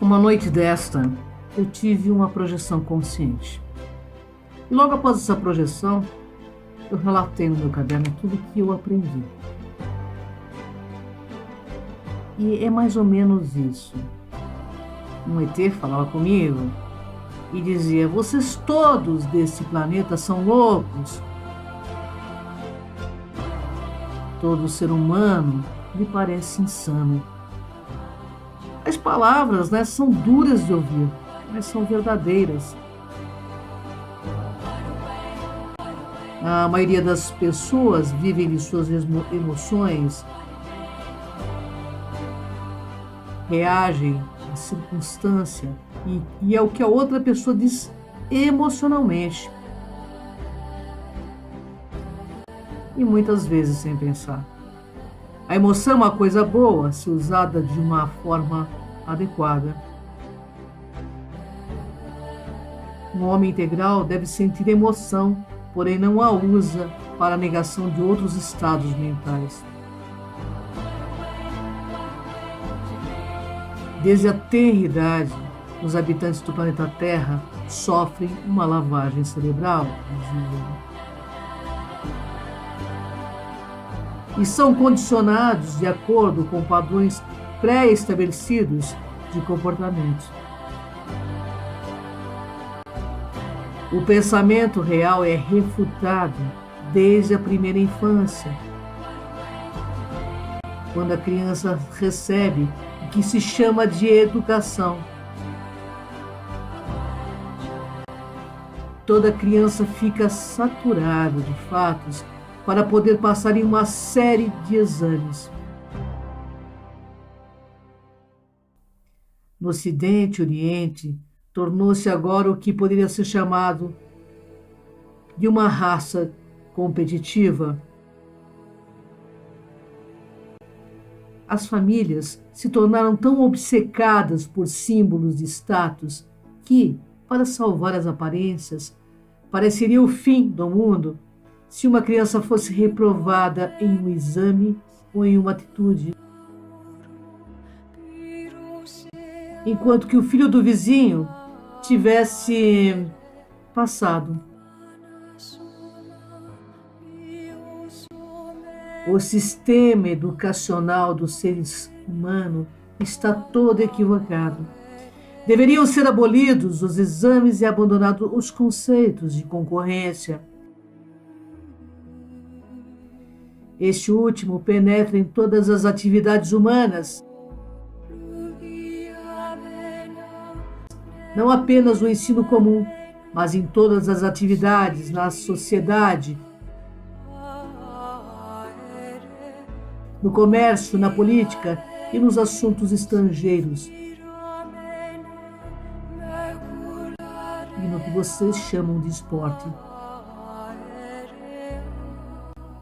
Uma noite desta, eu tive uma projeção consciente. E logo após essa projeção, eu relatei no meu caderno tudo o que eu aprendi. E é mais ou menos isso. Um ET falava comigo e dizia: vocês todos desse planeta são loucos. Todo ser humano lhe parece insano. As palavras, são duras de ouvir, mas são verdadeiras. A maioria das pessoas vivem de suas emoções, reagem à circunstância e é o que a outra pessoa diz emocionalmente. E muitas vezes sem pensar. A emoção é uma coisa boa se usada de uma forma adequada. Um homem integral deve sentir emoção, porém não a usa para a negação de outros estados mentais. Desde a tenra idade, os habitantes do planeta Terra sofrem uma lavagem cerebral, e são condicionados de acordo com padrões pré-estabelecidos de comportamento. O pensamento real é refutado desde a primeira infância, quando a criança recebe o que se chama de educação. Toda criança fica saturada de fatos para poder passar em uma série de exames. No Ocidente e Oriente, tornou-se agora o que poderia ser chamado de uma raça competitiva. As famílias se tornaram tão obcecadas por símbolos de status que, para salvar as aparências, pareceria o fim do mundo se uma criança fosse reprovada em um exame ou em uma atitude. Enquanto que o filho do vizinho tivesse passado. O sistema educacional dos seres humanos está todo equivocado. Deveriam ser abolidos os exames e abandonados os conceitos de concorrência. Este último penetra em todas as atividades humanas, não apenas no ensino comum, mas em todas as atividades na sociedade, no comércio, na política e nos assuntos estrangeiros. E no que vocês chamam de esporte.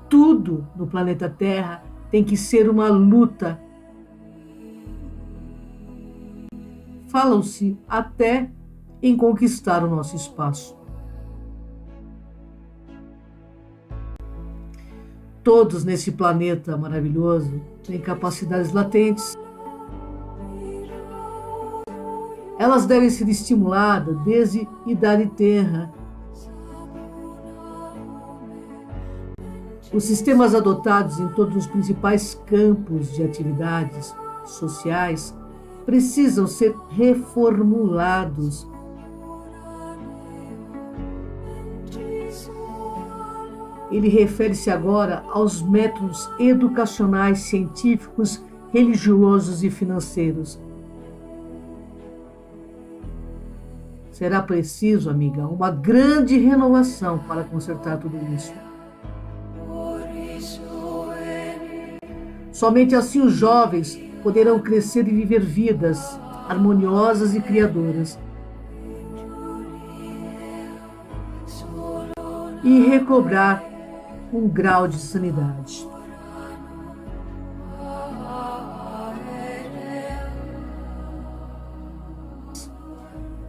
Tudo no planeta Terra tem que ser uma luta. Falam-se até em conquistar o nosso espaço. Todos nesse planeta maravilhoso têm capacidades latentes. Elas devem ser estimuladas desde idade tenra. Os sistemas adotados em todos os principais campos de atividades sociais precisam ser reformulados. Ele refere-se agora aos métodos educacionais, científicos, religiosos e financeiros. Será preciso, amiga, uma grande renovação para consertar tudo isso. Somente assim os jovens poderão crescer e viver vidas harmoniosas e criadoras. E recobrar um grau de sanidade.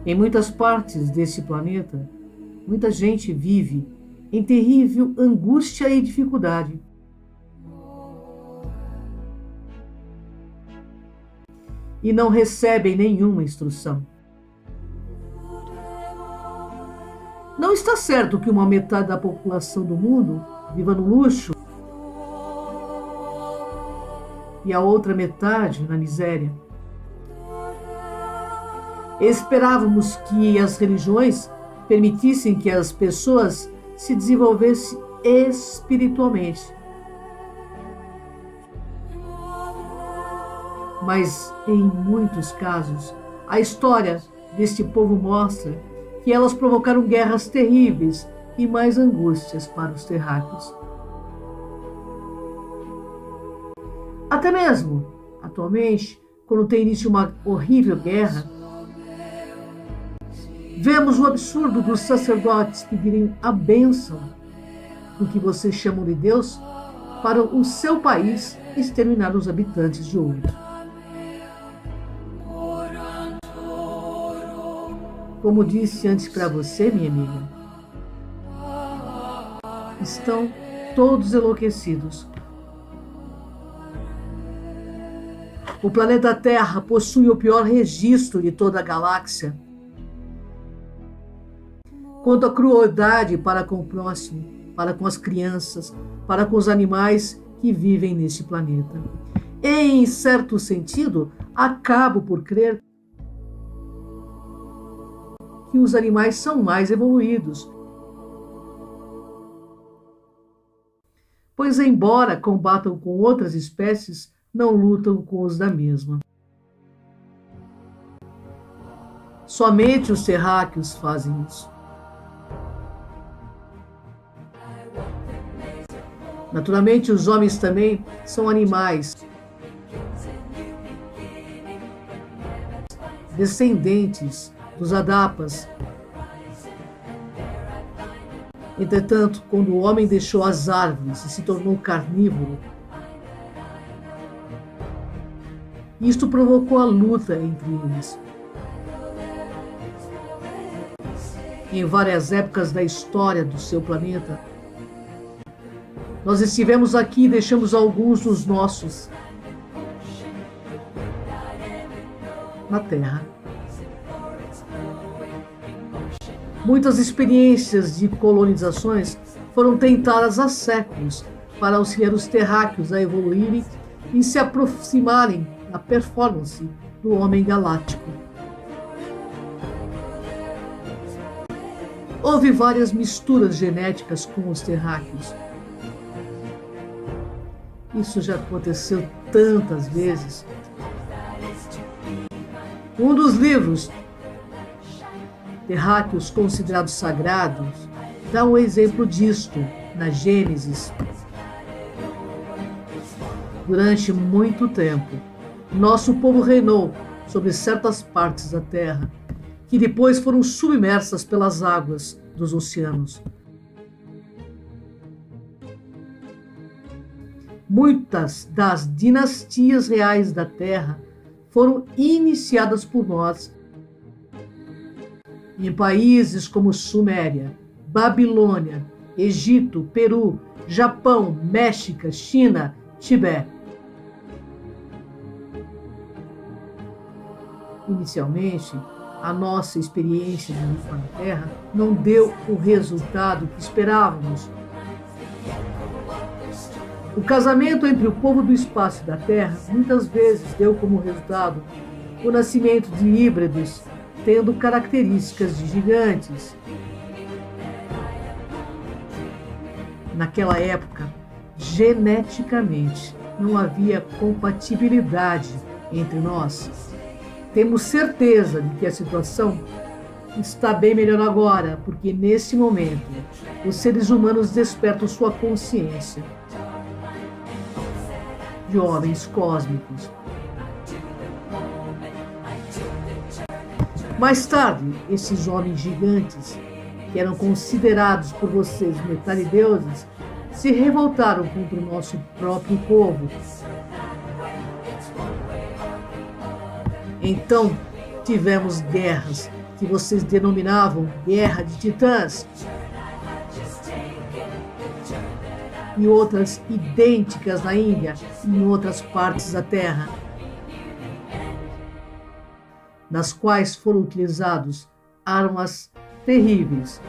Em muitas partes desse planeta, muita gente vive em terrível angústia e dificuldade. e não recebem nenhuma instrução. Não está certo que uma metade da população do mundo viva no luxo e a outra metade na miséria. Esperávamos que as religiões permitissem que as pessoas se desenvolvessem espiritualmente. Mas, em muitos casos, a história deste povo mostra que elas provocaram guerras terríveis e mais angústias para os terráqueos. Até mesmo, atualmente, quando tem início uma horrível guerra, vemos o absurdo dos sacerdotes pedirem a bênção do que vocês chamam de Deus para o seu país exterminar os habitantes de outro. Como disse antes para você, minha amiga, estão todos enlouquecidos. O planeta Terra possui o pior registro de toda a galáxia quanto à crueldade para com o próximo, para com as crianças, para com os animais que vivem neste planeta. Em certo sentido, acabo por crer que os animais são mais evoluídos, pois, embora combatam com outras espécies, não lutam com os da mesma. Somente os terráqueos fazem isso. Naturalmente, os homens também são animais, descendentes dos Adapas. Entretanto, quando o homem deixou as árvores e se tornou carnívoro, isto provocou a luta entre eles. Em várias épocas da história do seu planeta, nós estivemos aqui e deixamos alguns dos nossos na Terra. Muitas experiências de colonizações foram tentadas há séculos para auxiliar os terráqueos a evoluírem e se aproximarem da performance do homem galáctico. Houve várias misturas genéticas com os terráqueos. Isso já aconteceu tantas vezes. Um dos livros terráqueos considerados sagrados dá um exemplo disto na Gênesis. Durante muito tempo, nosso povo reinou sobre certas partes da terra, que depois foram submersas pelas águas dos oceanos. Muitas das dinastias reais da terra foram iniciadas por nós em países como Suméria, Babilônia, Egito, Peru, Japão, México, China, Tibete. Inicialmente, a nossa experiência de vida na Terra não deu o resultado que esperávamos. O casamento entre o povo do espaço e da Terra muitas vezes deu como resultado o nascimento de híbridos tendo características de gigantes. Naquela época, geneticamente, não havia compatibilidade entre nós. Temos certeza de que a situação está bem melhor agora, porque nesse momento os seres humanos despertam sua consciência de homens cósmicos. Mais tarde, esses homens gigantes, que eram considerados por vocês metade-deuses, se revoltaram contra o nosso próprio povo. Então, tivemos guerras que vocês denominavam Guerra de Titãs e outras idênticas na Índia e em outras partes da Terra. nas quais foram utilizadas armas terríveis,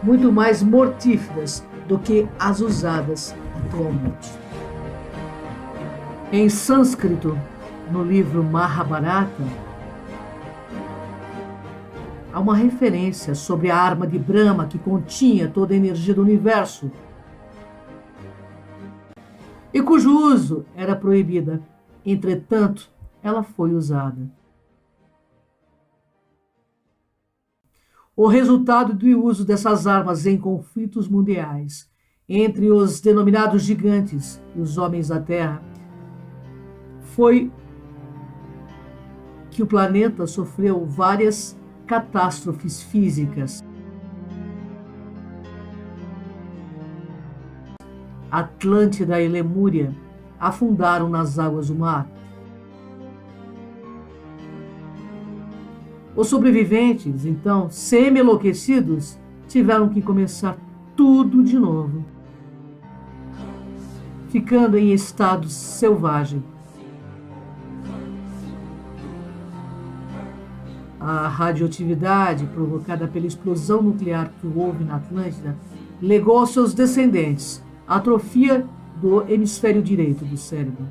muito mais mortíferas do que as usadas atualmente. Em sânscrito, no livro Mahabharata, há uma referência sobre a arma de Brahma que continha toda a energia do universo e cujo uso era proibida. Entretanto, ela foi usada. O resultado do uso dessas armas em conflitos mundiais entre os denominados gigantes e os homens da Terra foi que o planeta sofreu várias catástrofes físicas. Atlântida e Lemúria afundaram nas águas do mar. Os sobreviventes, então, semi-enlouquecidos, tiveram que começar tudo de novo, ficando em estado selvagem. A radioatividade provocada pela explosão nuclear que houve na Atlântida legou aos seus descendentes a atrofia do hemisfério direito do cérebro.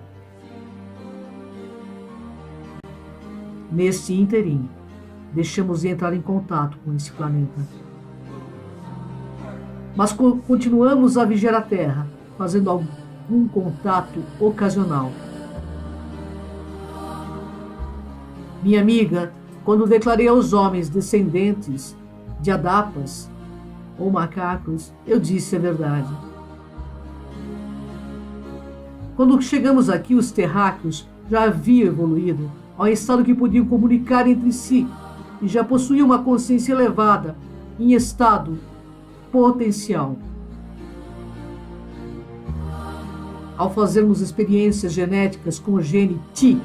Neste ínterim, deixamos de entrar em contato com esse planeta. Mas continuamos a vigiar a Terra, fazendo algum contato ocasional. Minha amiga, quando declarei aos homens descendentes de adapas ou macacos, eu disse a verdade. Quando chegamos aqui, os terráqueos já haviam evoluído ao estado que podiam comunicar entre si e já possuíam uma consciência elevada em estado potencial. Ao fazermos experiências genéticas com o gene Ti,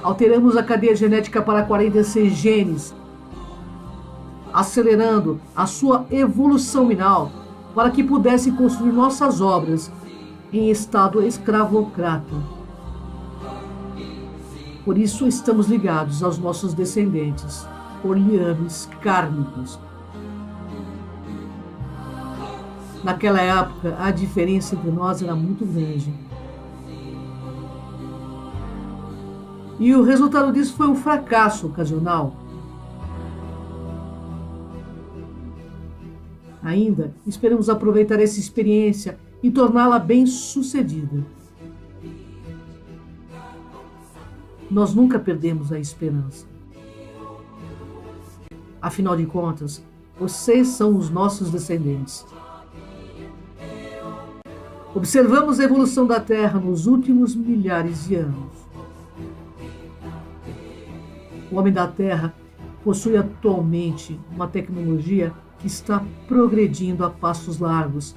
alteramos a cadeia genética para 46 genes, acelerando a sua evolução minal para que pudesse construir nossas obras em estado escravocrata. Por isso estamos ligados aos nossos descendentes por liames kármicos. Naquela época, a diferença entre nós era muito grande. E o resultado disso foi um fracasso ocasional. Ainda esperamos aproveitar essa experiência e torná-la bem-sucedida. Nós nunca perdemos a esperança. Afinal de contas, vocês são os nossos descendentes. Observamos a evolução da Terra nos últimos milhares de anos. O homem da Terra possui atualmente uma tecnologia que está progredindo a passos largos.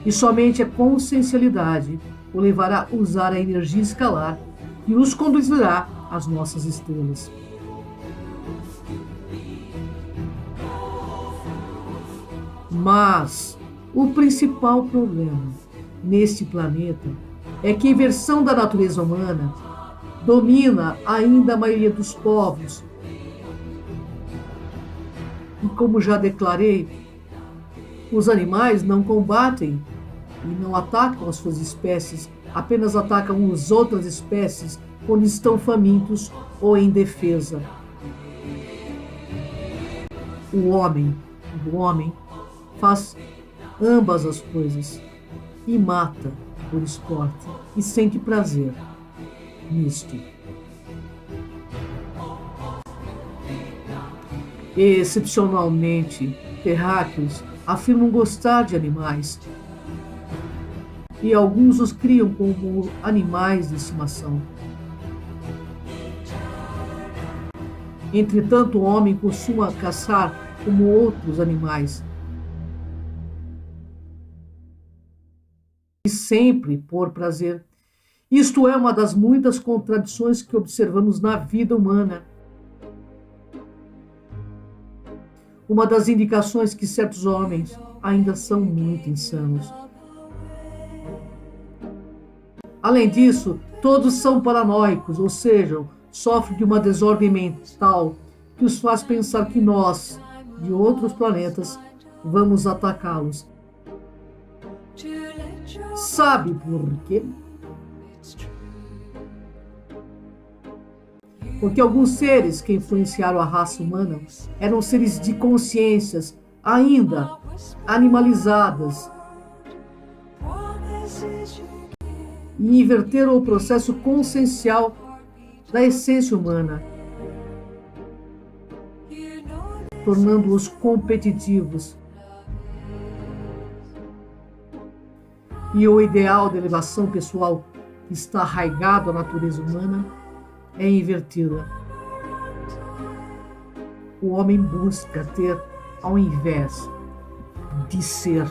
E somente a consciencialidade o levará a usar a energia escalar e os conduzirá às nossas estrelas. Mas o principal problema neste planeta é que a inversão da natureza humana domina ainda a maioria dos povos. E como já declarei, os animais não combatem e não atacam as suas espécies, apenas atacam as outras espécies quando estão famintos ou em defesa. O homem faz ambas as coisas e mata por esporte e sente prazer nisto. Excepcionalmente, terráqueos afirmam gostar de animais e alguns os criam como animais de estimação. Entretanto, o homem costuma caçar como outros animais e sempre por prazer. Isto é uma das muitas contradições que observamos na vida humana. uma das indicações que certos homens ainda são muito insanos. Além disso, todos são paranoicos, ou seja, sofrem de uma desordem mental que os faz pensar que nós, de outros planetas, vamos atacá-los. Sabe por quê? Porque alguns seres que influenciaram a raça humana eram seres de consciências ainda animalizadas e inverteram o processo consciencial da essência humana, tornando-os competitivos. E o ideal de elevação pessoal que está arraigado à natureza humana é invertida. O homem busca ter ao invés de ser.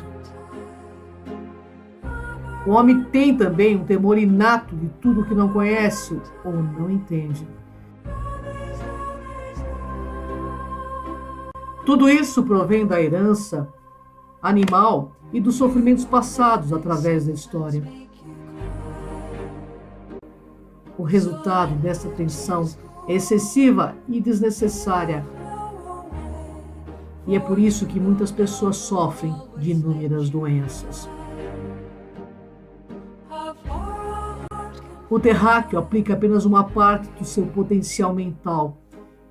O homem tem também um temor inato de tudo que não conhece ou não entende. Tudo isso provém da herança animal e dos sofrimentos passados através da história. O resultado dessa tensão é excessiva e desnecessária. E é por isso que muitas pessoas sofrem de inúmeras doenças. O terráqueo aplica apenas uma parte do seu potencial mental.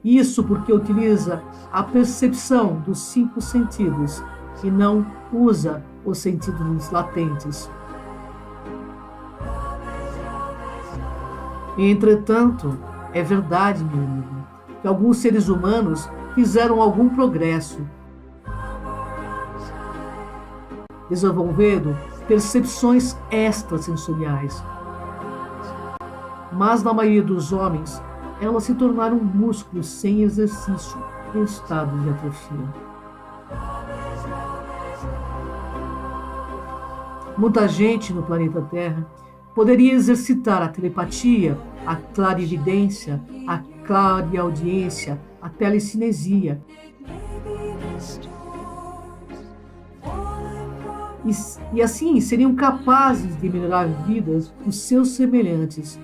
Isso porque utiliza a percepção dos 5 sentidos e não usa os sentidos latentes. Entretanto, é verdade, meu amigo, que alguns seres humanos fizeram algum progresso, desenvolvendo percepções extrasensoriais. Mas na maioria dos homens, elas se tornaram músculos sem exercício em estado de atrofia. Muita gente no planeta Terra poderia exercitar a telepatia, a clarividência, a clareaudiência, a telecinesia. E assim seriam capazes de melhorar vidas dos seus semelhantes,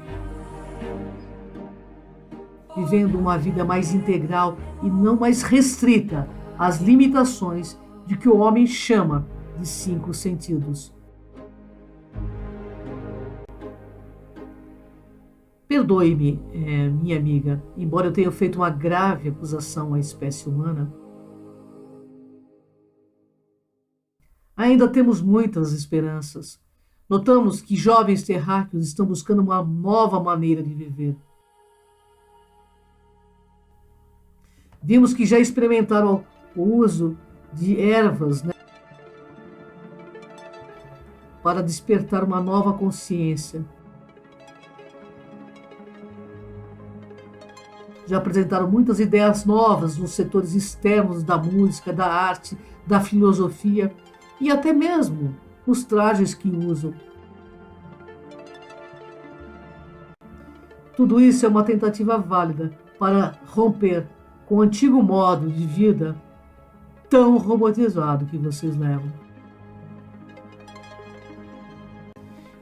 vivendo uma vida mais integral e não mais restrita às limitações de que o homem chama de 5 sentidos. Perdoe-me, minha amiga, embora eu tenha feito uma grave acusação à espécie humana, ainda temos muitas esperanças. Notamos que jovens terráqueos estão buscando uma nova maneira de viver. Vimos que já experimentaram o uso de ervas, para despertar uma nova consciência. Já apresentaram muitas ideias novas nos setores externos da música, da arte, da filosofia e até mesmo nos trajes que usam. Tudo isso é uma tentativa válida para romper com o antigo modo de vida tão robotizado que vocês levam.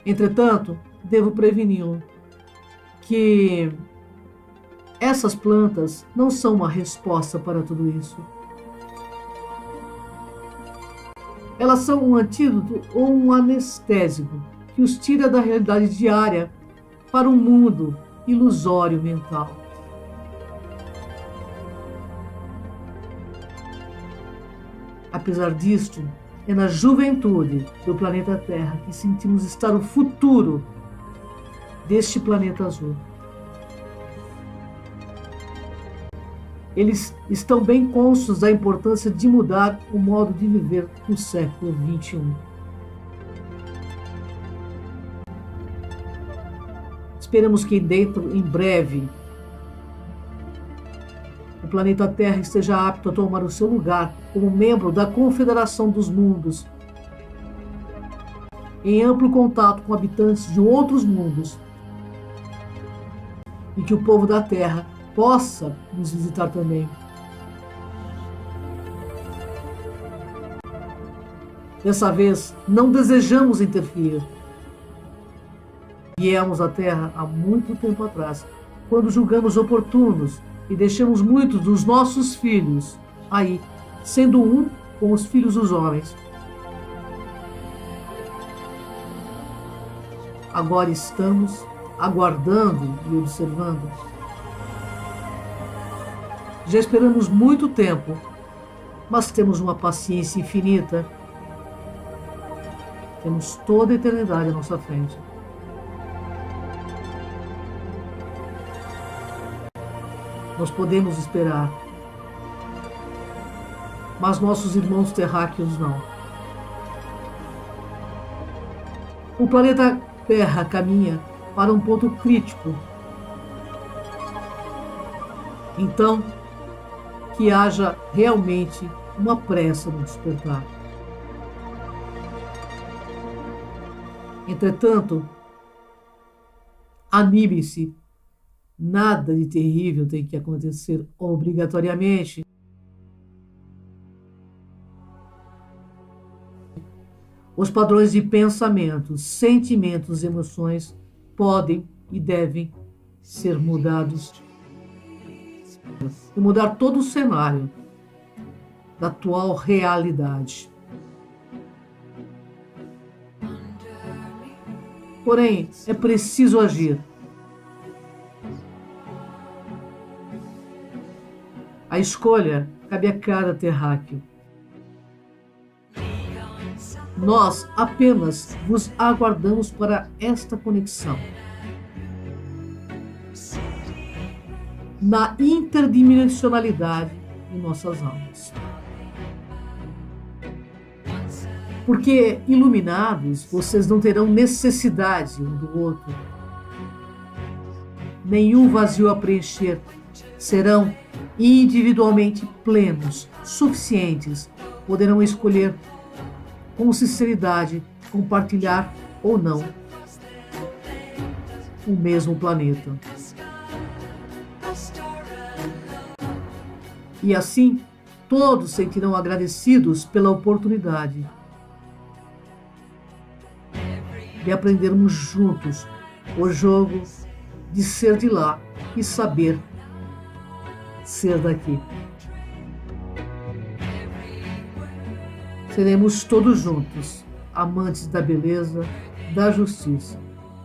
Entretanto, devo preveni-lo que essas plantas não são uma resposta para tudo isso. Elas são um antídoto ou um anestésico que os tira da realidade diária para um mundo ilusório mental. Apesar disto, é na juventude do planeta Terra que sentimos estar o futuro deste planeta azul. Eles estão bem conscientes da importância de mudar o modo de viver no século XXI. Esperamos que em breve, o planeta Terra esteja apto a tomar o seu lugar como membro da Confederação dos Mundos, em amplo contato com habitantes de outros mundos, e que o povo da Terra possa nos visitar também. Dessa vez, não desejamos interferir. Viemos à Terra há muito tempo atrás, quando julgamos oportunos e deixamos muitos dos nossos filhos aí, sendo um com os filhos dos homens. Agora estamos aguardando e observando. Já esperamos muito tempo, mas temos uma paciência infinita. Temos toda a eternidade à nossa frente. Nós podemos esperar, mas nossos irmãos terráqueos não. O planeta Terra caminha para um ponto crítico. Então, que haja realmente uma pressa no despertar. Entretanto, anime-se. Nada de terrível tem que acontecer obrigatoriamente. Os padrões de pensamentos, sentimentos e emoções podem e devem ser mudados e mudar todo o cenário da atual realidade. Porém, é preciso agir. A escolha cabe a cada terráqueo. Nós apenas vos aguardamos para esta conexão. Na interdimensionalidade de nossas almas. Porque, iluminados, vocês não terão necessidade um do outro. Nenhum vazio a preencher. Serão individualmente plenos, suficientes. Poderão escolher com sinceridade compartilhar ou não o mesmo planeta. E assim, todos sentirão agradecidos pela oportunidade de aprendermos juntos o jogo de ser de lá e saber ser daqui. Seremos todos juntos, amantes da beleza, da justiça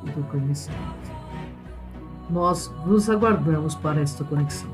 e do conhecimento. Nós nos aguardamos para esta conexão.